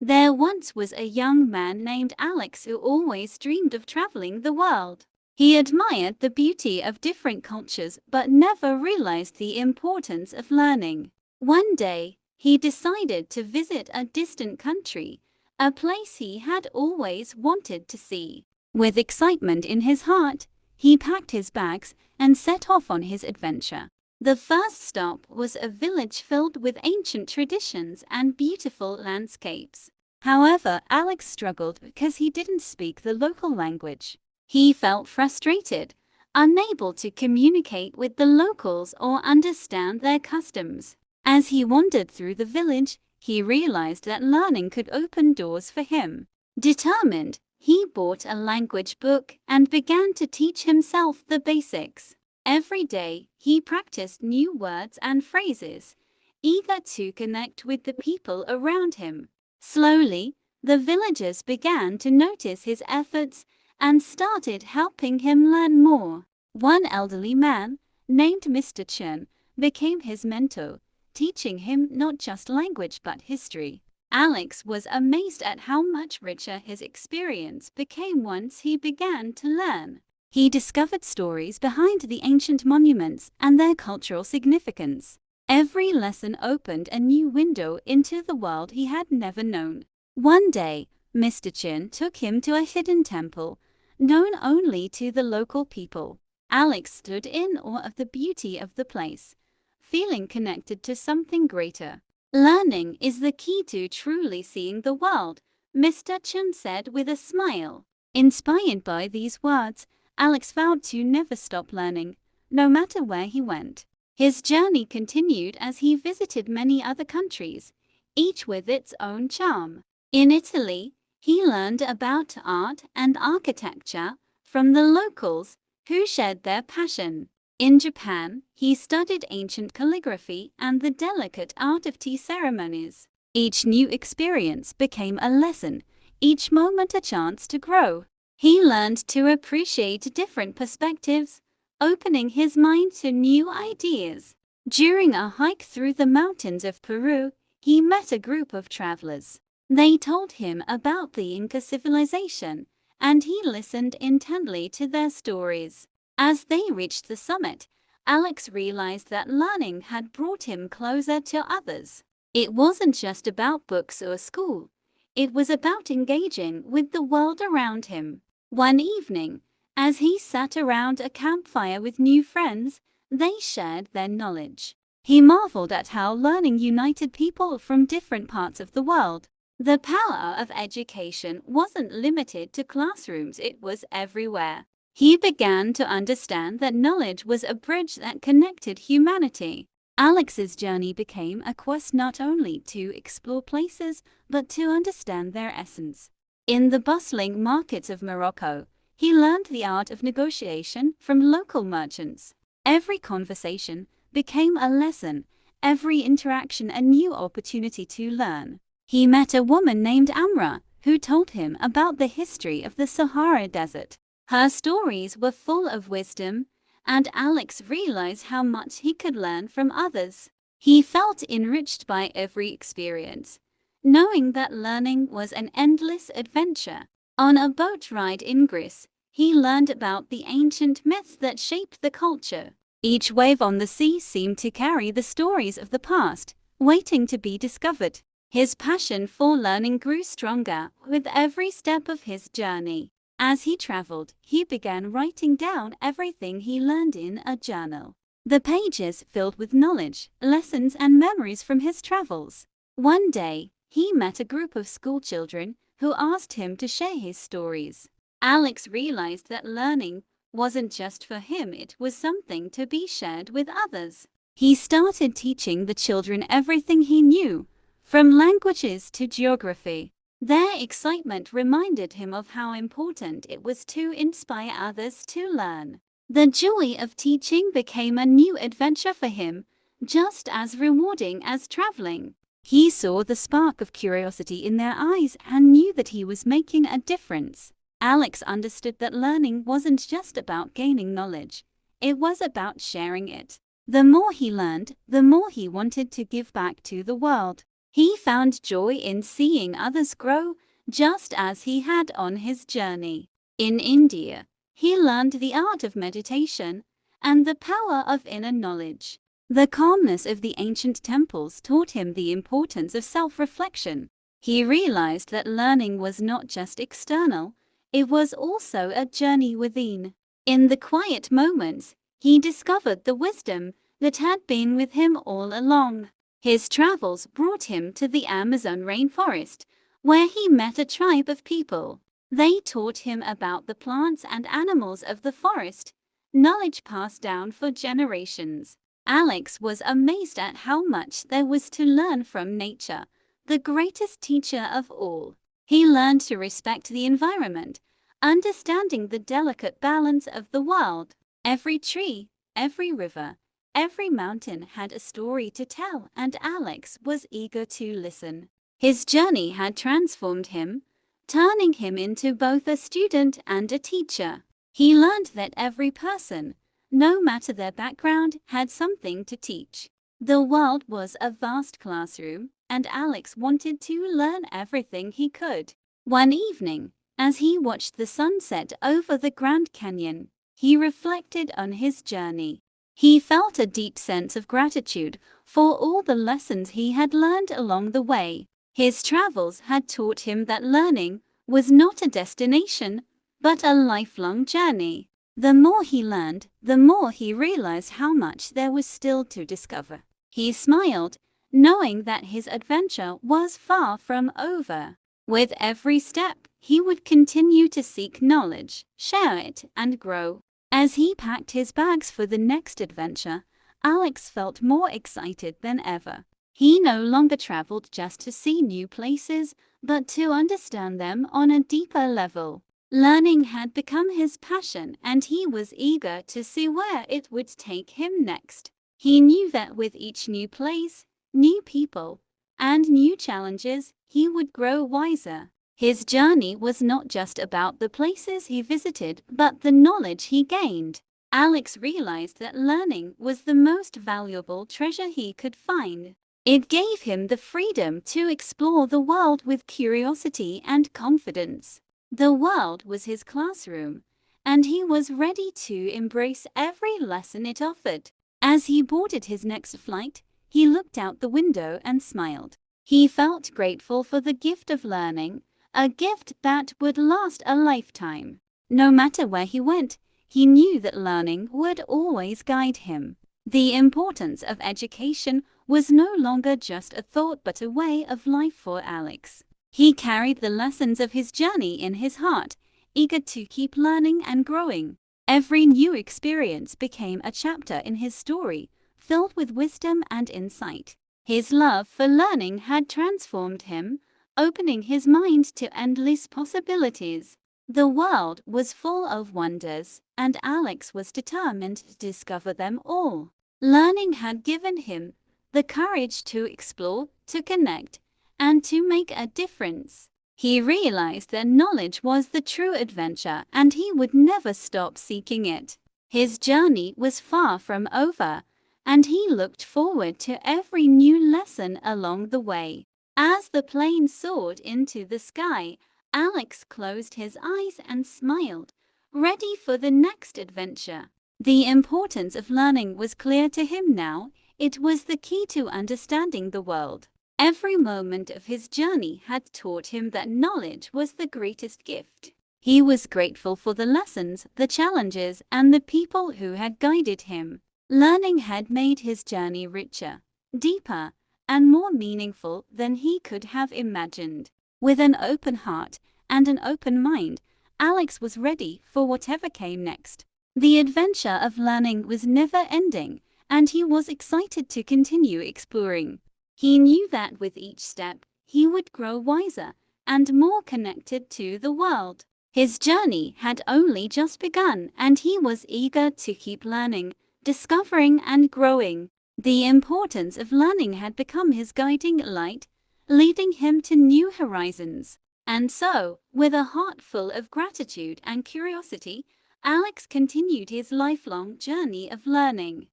There once was a young man named Alex who always dreamed of traveling the world. He admired the beauty of different cultures but never realized the importance of learning. One day, he decided to visit a distant country, a place he had always wanted to see. With excitement in his heart, he packed his bags and set off on his adventure. The first stop was a village filled with ancient traditions and beautiful landscapes. However, Alex struggled because he didn't speak the local language. He felt frustrated, unable to communicate with the locals or understand their customs. As he wandered through the village, he realized that learning could open doors for him. Determined, he bought a language book and began to teach himself the basics. Every day, he practiced new words and phrases, eager to connect with the people around him. Slowly, the villagers began to notice his efforts and started helping him learn more. One elderly man, named Mr. Chen, became his mentor, teaching him not just language but history. Alex was amazed at how much richer his experience became once he began to learn. He discovered stories behind the ancient monuments and their cultural significance. Every lesson opened a new window into the world he had never known. One day, Mr. Chin took him to a hidden temple, known only to the local people. Alex stood in awe of the beauty of the place, feeling connected to something greater. Learning is the key to truly seeing the world, Mr. Chin said with a smile. Inspired by these words, Alex vowed to never stop learning, no matter where he went. His journey continued as he visited many other countries, each with its own charm. In Italy, he learned about art and architecture from the locals who shared their passion. In Japan, he studied ancient calligraphy and the delicate art of tea ceremonies. Each new experience became a lesson, each moment a chance to grow. He learned to appreciate different perspectives, opening his mind to new ideas. During a hike through the mountains of Peru, he met a group of travelers. They told him about the Inca civilization, and he listened intently to their stories. As they reached the summit, Alex realized that learning had brought him closer to others. It wasn't just about books or school. It was about engaging with the world around him. One evening, as he sat around a campfire with new friends, they shared their knowledge. He marveled at how learning united people from different parts of the world. The power of education wasn't limited to classrooms, it was everywhere. He began to understand that knowledge was a bridge that connected humanity. Alex's journey became a quest not only to explore places, but to understand their essence. In the bustling markets of Morocco, he learned the art of negotiation from local merchants. Every conversation became a lesson, every interaction a new opportunity to learn. He met a woman named Amra, who told him about the history of the Sahara Desert. Her stories were full of wisdom, and Alex realized how much he could learn from others. He felt enriched by every experience, knowing that learning was an endless adventure. On a boat ride in Greece, he learned about the ancient myths that shaped the culture. Each wave on the sea seemed to carry the stories of the past, waiting to be discovered. His passion for learning grew stronger with every step of his journey. As he traveled, he began writing down everything he learned in a journal. The pages filled with knowledge, lessons, and memories from his travels. One day, he met a group of schoolchildren who asked him to share his stories. Alex realized that learning wasn't just for him, it was something to be shared with others. He started teaching the children everything he knew, from languages to geography. Their excitement reminded him of how important it was to inspire others to learn. The joy of teaching became a new adventure for him, just as rewarding as traveling. He saw the spark of curiosity in their eyes and knew that he was making a difference. Alex understood that learning wasn't just about gaining knowledge, it was about sharing it. The more he learned, the more he wanted to give back to the world. He found joy in seeing others grow, just as he had on his journey. In India, he learned the art of meditation and the power of inner knowledge. The calmness of the ancient temples taught him the importance of self-reflection. He realized that learning was not just external, it was also a journey within. In the quiet moments, he discovered the wisdom that had been with him all along. His travels brought him to the Amazon rainforest, where he met a tribe of people. They taught him about the plants and animals of the forest, knowledge passed down for generations. Alex was amazed at how much there was to learn from nature, the greatest teacher of all. He learned to respect the environment, understanding the delicate balance of the world. Every tree, every river, every mountain had a story to tell, and Alex was eager to listen. His journey had transformed him, turning him into both a student and a teacher. He learned that every person, no matter their background, had something to teach. The world was a vast classroom, and Alex wanted to learn everything he could. One evening, as he watched the sunset over the Grand Canyon, he reflected on his journey. He felt a deep sense of gratitude for all the lessons he had learned along the way. His travels had taught him that learning was not a destination, but a lifelong journey. The more he learned, the more he realized how much there was still to discover. He smiled, knowing that his adventure was far from over. With every step, he would continue to seek knowledge, share it, and grow. As he packed his bags for the next adventure, Alex felt more excited than ever. He no longer traveled just to see new places, but to understand them on a deeper level. Learning had become his passion, and he was eager to see where it would take him next. He knew that with each new place, new people, and new challenges, he would grow wiser. His journey was not just about the places he visited, but the knowledge he gained. Alex realized that learning was the most valuable treasure he could find. It gave him the freedom to explore the world with curiosity and confidence. The world was his classroom, and he was ready to embrace every lesson it offered. As he boarded his next flight, he looked out the window and smiled. He felt grateful for the gift of learning, a gift that would last a lifetime. No matter where he went, he knew that learning would always guide him. The importance of education was no longer just a thought but a way of life for Alex. He carried the lessons of his journey in his heart, eager to keep learning and growing. Every new experience became a chapter in his story, filled with wisdom and insight. His love for learning had transformed him, opening his mind to endless possibilities. The world was full of wonders, and Alex was determined to discover them all. Learning had given him the courage to explore, to connect, and to make a difference. He realized that knowledge was the true adventure, and he would never stop seeking it. His journey was far from over, and he looked forward to every new lesson along the way. As the plane soared into the sky, Alex closed his eyes and smiled, ready for the next adventure. The importance of learning was clear to him now. It was the key to understanding the world. Every moment of his journey had taught him that knowledge was the greatest gift. He was grateful for the lessons, the challenges, and the people who had guided him. Learning had made his journey richer, deeper, and more meaningful than he could have imagined. With an open heart and an open mind, Alex was ready for whatever came next. The adventure of learning was never ending, and he was excited to continue exploring. He knew that with each step, he would grow wiser and more connected to the world. His journey had only just begun, and he was eager to keep learning, discovering, and growing. The importance of learning had become his guiding light, leading him to new horizons. And so, with a heart full of gratitude and curiosity, Alex continued his lifelong journey of learning.